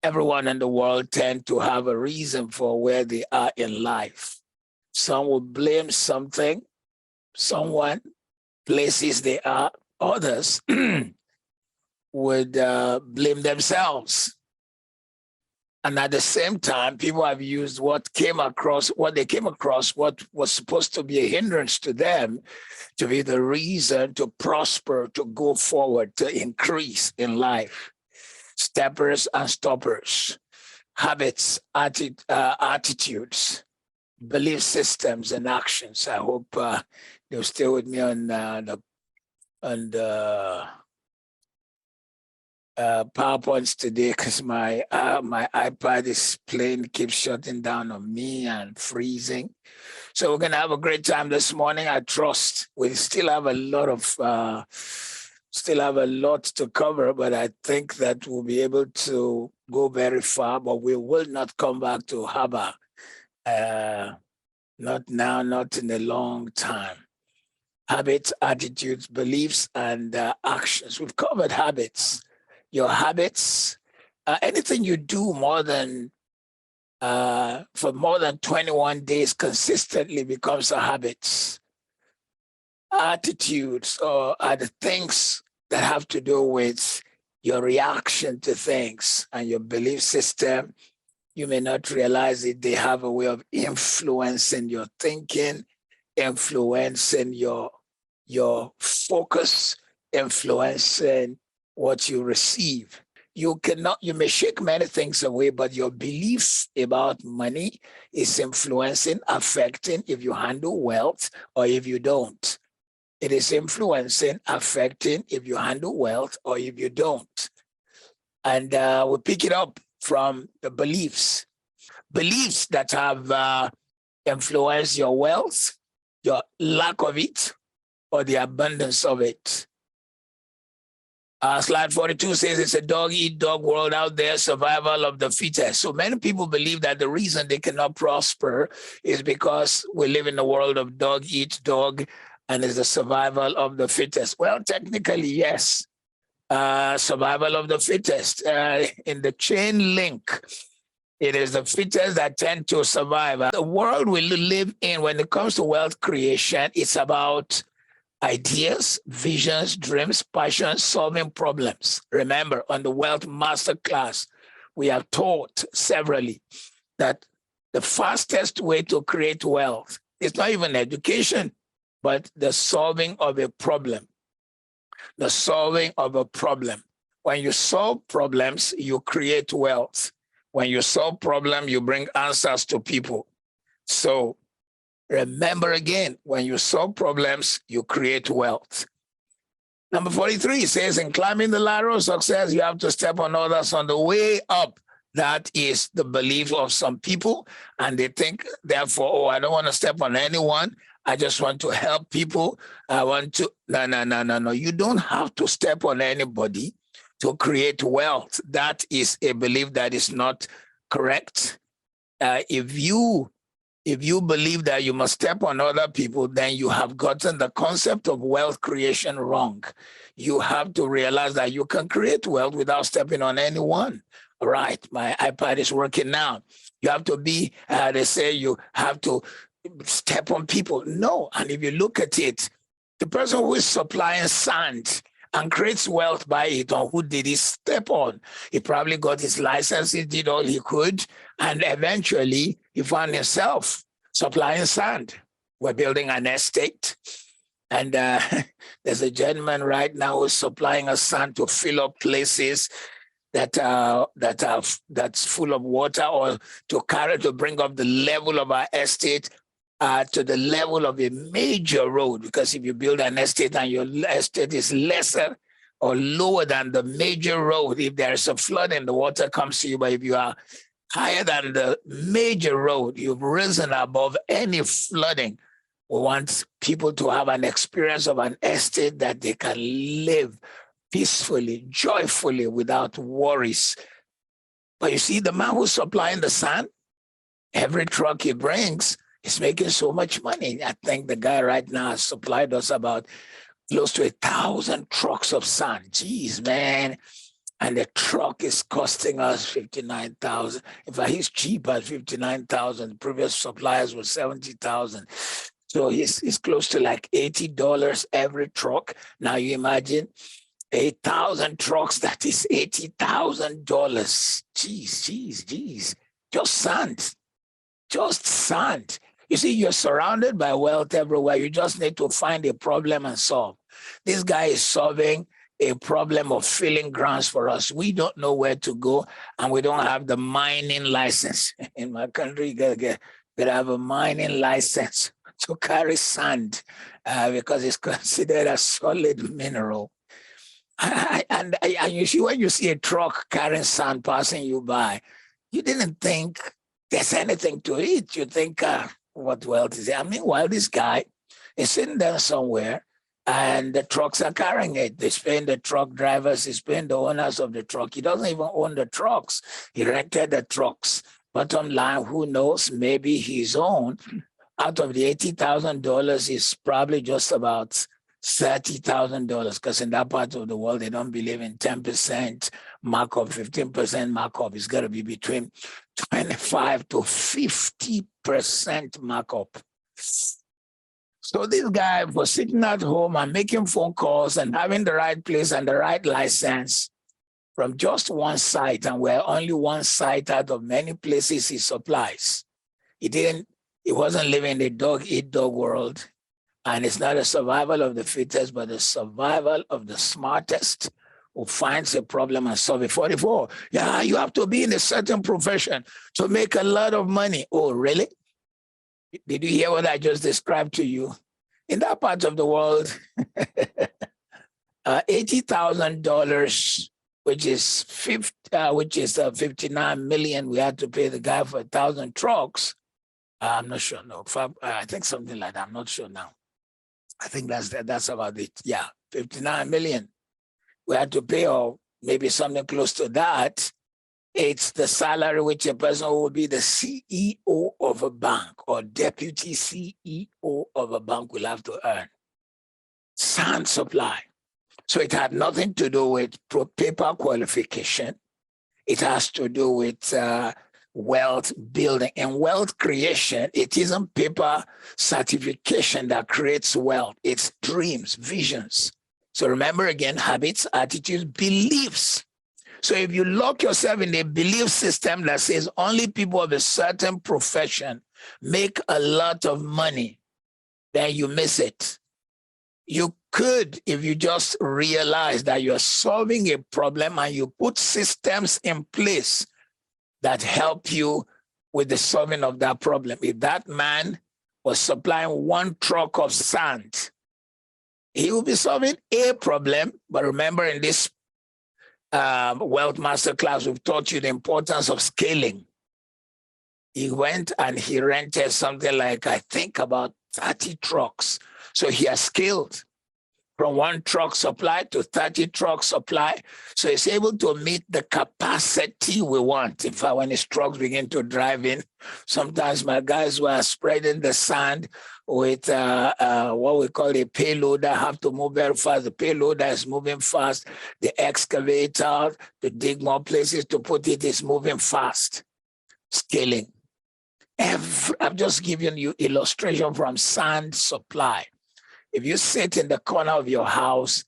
Everyone in the world tend to have a reason for where they are in life. Some will blame something, someone, places they are. Others would blame themselves. And at the same time, people have used what they came across, what was supposed to be a hindrance to them, to be the reason to prosper, to go forward, to increase in life. Steppers and stoppers, habits, attitudes, belief systems, and actions. I hope you'll stay with me on the PowerPoints today, because my iPad is keeps shutting down on me and freezing. So we're gonna have a great time this morning. I trust we still have a lot to cover, but I think that we'll be able to go very far. But we will not come back to Haba, not now, not in a long time. Habits, attitudes, beliefs, and actions. We've covered habits. Your habits, anything you do for more than 21 days consistently becomes a habit. Attitudes are the things that have to do with your reaction to things and your belief system. You may not realize it. They have a way of influencing your thinking, influencing your focus, influencing what you receive. You may shake many things away, but your beliefs about money is influencing, affecting if you handle wealth or if you don't. It is influencing, affecting if you handle wealth or if you don't. And we pick it up from the beliefs. Beliefs that have influenced your wealth, your lack of it, or the abundance of it. Slide 42 says it's a dog-eat-dog world out there, survival of the fittest. So many people believe that the reason they cannot prosper is because we live in a world of dog-eat-dog and it's the survival of the fittest. Well, technically, yes. Survival of the fittest. In the chain link, it is the fittest that tend to survive. The world we live in, when it comes to wealth creation, it's about ideas, visions, dreams, passions, solving problems. Remember, on the Wealth Masterclass, we have taught severally that the fastest way to create wealth is not even education, but the solving of a problem. The solving of a problem. When you solve problems, you create wealth. When you solve problems, you bring answers to people. So remember again, when you solve problems, you create wealth. Number 43 says, in climbing the ladder of success, you have to step on others on the way up. That is the belief of some people. And they think, therefore, I don't want to step on anyone. I just want to help people. I want to, no. You don't have to step on anybody to create wealth. That is a belief that is not correct. If you believe that you must step on other people, then you have gotten the concept of wealth creation wrong. You have to realize that you can create wealth without stepping on anyone. All right, my iPad is working now. You have to be, they say you have to step on people. No, and if you look at it, the person who is supplying sand and creates wealth by it, or who did he step on? He probably got his license, he did all he could, and eventually he found himself supplying sand. We're building an estate, and there's a gentleman right now who's supplying us sand to fill up places that's full of water, or to bring up the level of our estate to the level of a major road. Because if you build an estate and your estate is lesser or lower than the major road, if there's a flooding, the water comes to you. But if you are higher than the major road, you've risen above any flooding. We want people to have an experience of an estate that they can live peacefully, joyfully, without worries. But you see, the man who's supplying the sand, every truck he brings, he's making so much money. I think the guy right now has supplied us about close to 1,000 trucks of sand. Jeez, man. and the truck is costing us 59,000. In fact, he's cheap at 59,000. The previous suppliers were 70,000. So he's close to like $80 every truck. Now you imagine 8,000 trucks, that is $80,000. Jeez. Just sand. Just sand. You see, you're surrounded by wealth everywhere. You just need to find a problem and solve. This guy is solving a problem of filling grounds for us. We don't know where to go, and we don't have the mining license. In my country, you gotta have a mining license to carry sand because it's considered a solid mineral. And you see, when you see a truck carrying sand passing you by, you didn't think there's anything to it. You think, what wealth is it? Meanwhile, this guy is sitting there somewhere, and the trucks are carrying it. They're paying the truck drivers, he's paying the owners of the truck. He doesn't even own the trucks. He rented the trucks. Bottom line, who knows, maybe his own. Out of the $80,000 is probably just about $30,000, because in that part of the world, they don't believe in 10% markup, 15% markup. It's got to be between 25 to 50% markup. So this guy was sitting at home and making phone calls and having the right place and the right license from just one site, and we're only one site out of many places he supplies. He wasn't living in the dog-eat-dog world. And it's not a survival of the fittest, but a survival of the smartest who finds a problem and solve it. 44, yeah, you have to be in a certain profession to make a lot of money. Oh, really? Did you hear what I just described to you? In that part of the world, $80,000, which is 59 million, we had to pay the guy for 1,000 trucks. I'm not sure. No, I think something like that. I'm not sure now. I think that's about it. Yeah, 59 million. We had to pay, or maybe something close to that. It's the salary which a person will be the CEO of a bank or deputy CEO of a bank will have to earn. Sand supply. So it had nothing to do with paper qualification. It has to do with wealth building and wealth creation. It isn't paper certification that creates wealth. It's dreams, visions. So remember again, habits, attitudes, beliefs. So if you lock yourself in a belief system that says only people of a certain profession make a lot of money, then you miss it. You could, if you just realize that you're solving a problem and you put systems in place that help you with the solving of that problem. If that man was supplying one truck of sand, he will be solving a problem. But remember, in this Wealth Masterclass, we've taught you the importance of scaling. He went and he rented something like, I think, about 30 trucks. So he has scaled from one truck supply to 30 truck supply. So he's able to meet the capacity we want. In fact, when his trucks begin to drive in, sometimes my guys were spreading the sand with what we call a payloader, have to move very fast. The payloader is moving fast. The excavator to dig more places to put it is moving fast. Scaling. I'm just giving you illustration from sand supply. If you sit in the corner of your house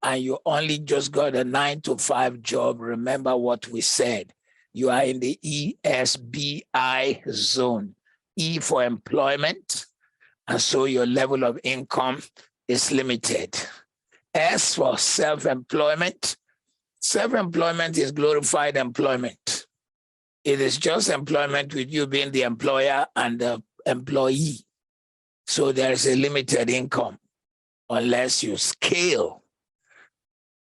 and you only just got a 9-to-5 job, remember what we said. You are in the ESBI zone. E for employment, and so your level of income is limited. S for self-employment. Self-employment is glorified employment. It is just employment with you being the employer and the employee. So there is a limited income unless you scale.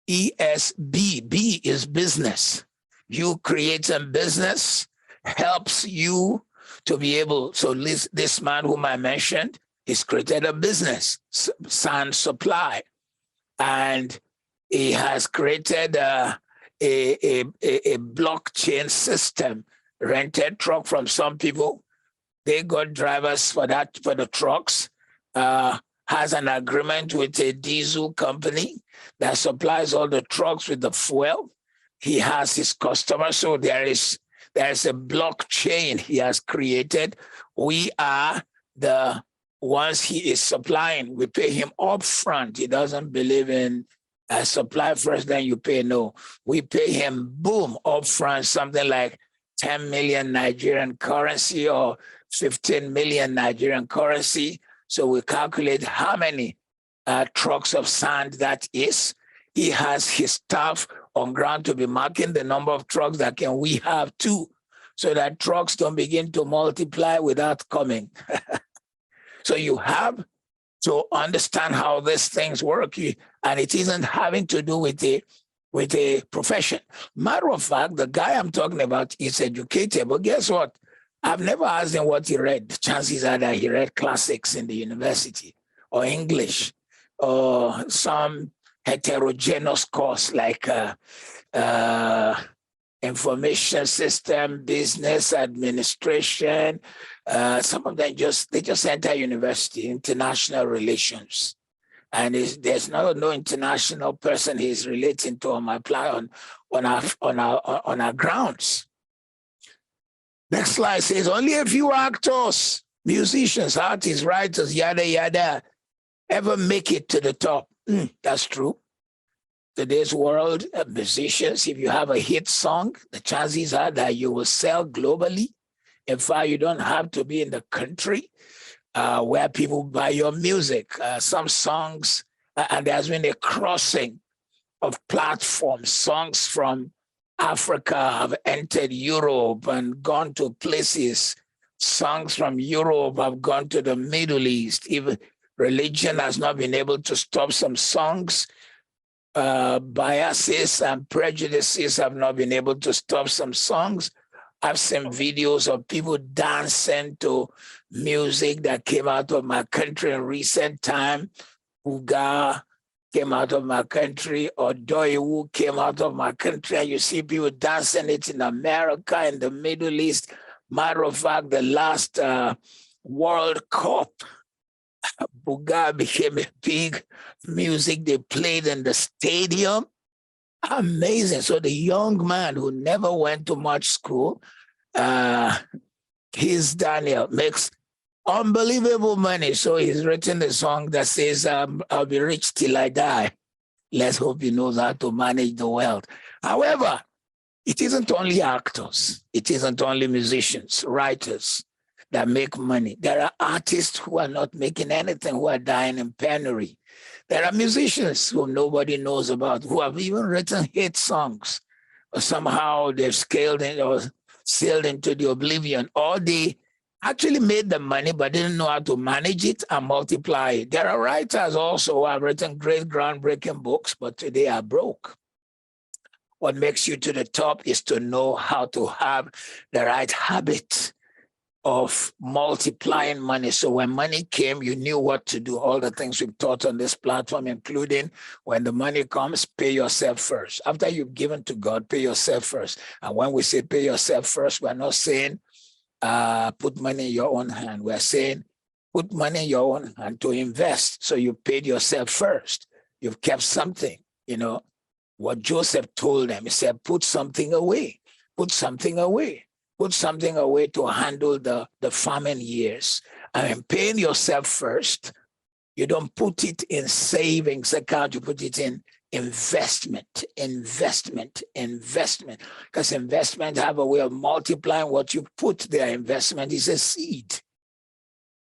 ESB, B is business. You create a business, helps you to be able, so this man whom I mentioned, he's created a business, sand supply, and he has created a blockchain system, rented truck from some people. They got drivers for the trucks, has an agreement with a diesel company that supplies all the trucks with the fuel. he has his customers. So there's a blockchain he has created. We are the ones he is supplying. We pay him upfront. He doesn't believe in supply first, then you pay. No, we pay him, boom, upfront, something like 10 million Nigerian currency or 15 million Nigerian currency. So we calculate how many trucks of sand that is. He has his staff on ground to be marking the number of trucks that can we have too, so that trucks don't begin to multiply without coming. So you have to understand how these things work, and it isn't having to do with a profession. Matter of fact, the guy I'm talking about is educated, but guess what? I've never asked him what he read. Chances are that he read classics in the university or English or some heterogeneous course like information system, business administration. Some of them they just enter university, international relations. And there's no international person he's relating to on our grounds. Next slide says only a few actors, musicians, artists, writers, yada yada, ever make it to the top. That's true. Today's world, musicians, if you have a hit song, the chances are that you will sell globally. In fact, you don't have to be in the country where people buy your music. Some songs, and there's been a crossing of platforms. Songs from Africa have entered Europe and gone to places. Songs from Europe have gone to the Middle East. Even religion has not been able to stop some songs. Biases and prejudices have not been able to stop some songs. I've seen videos of people dancing to music that came out of my country in recent time. Uga came out of my country, or Doiwu came out of my country, and you see people dancing it in America, in the Middle East. Matter of fact, the last World Cup, Buga became a big music they played in the stadium. Amazing. So the young man who never went to much school, his Daniel, makes unbelievable money. So he's written a song that says, I'll be rich till I die. Let's hope he knows how to manage the wealth. However, it isn't only actors. It isn't only musicians, writers that make money. There are artists who are not making anything, who are dying in penury. There are musicians who nobody knows about, who have even written hit songs, or somehow they've scaled in or sailed into the oblivion, or they actually made the money but didn't know how to manage it and multiply it. There are writers also who have written great groundbreaking books, but today are broke. What makes you to the top is to know how to have the right habit of multiplying money. So when money came, you knew what to do. All the things we've taught on this platform, including when the money comes, pay yourself first. After you've given to God, pay yourself first. And when we say pay yourself first, we're not saying put money in your own hand. We're saying put money in your own hand to invest. So you paid yourself first. You've kept something, What Joseph told them, he said, put something away, put something away. Put something away to handle the famine years. I mean, paying yourself first, you don't put it in savings account, you put it in investment. Because investment have a way of multiplying what you put there. Investment is a seed.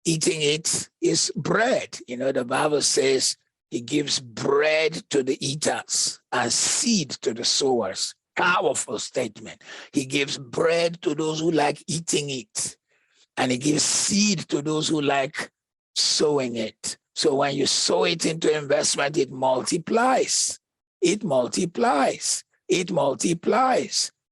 Eating it is bread. The Bible says he gives bread to the eaters and seed to the sowers. Powerful statement. He gives bread to those who like eating it, and he gives seed to those who like sowing it. So when you sow it into investment, it multiplies. It multiplies. It multiplies.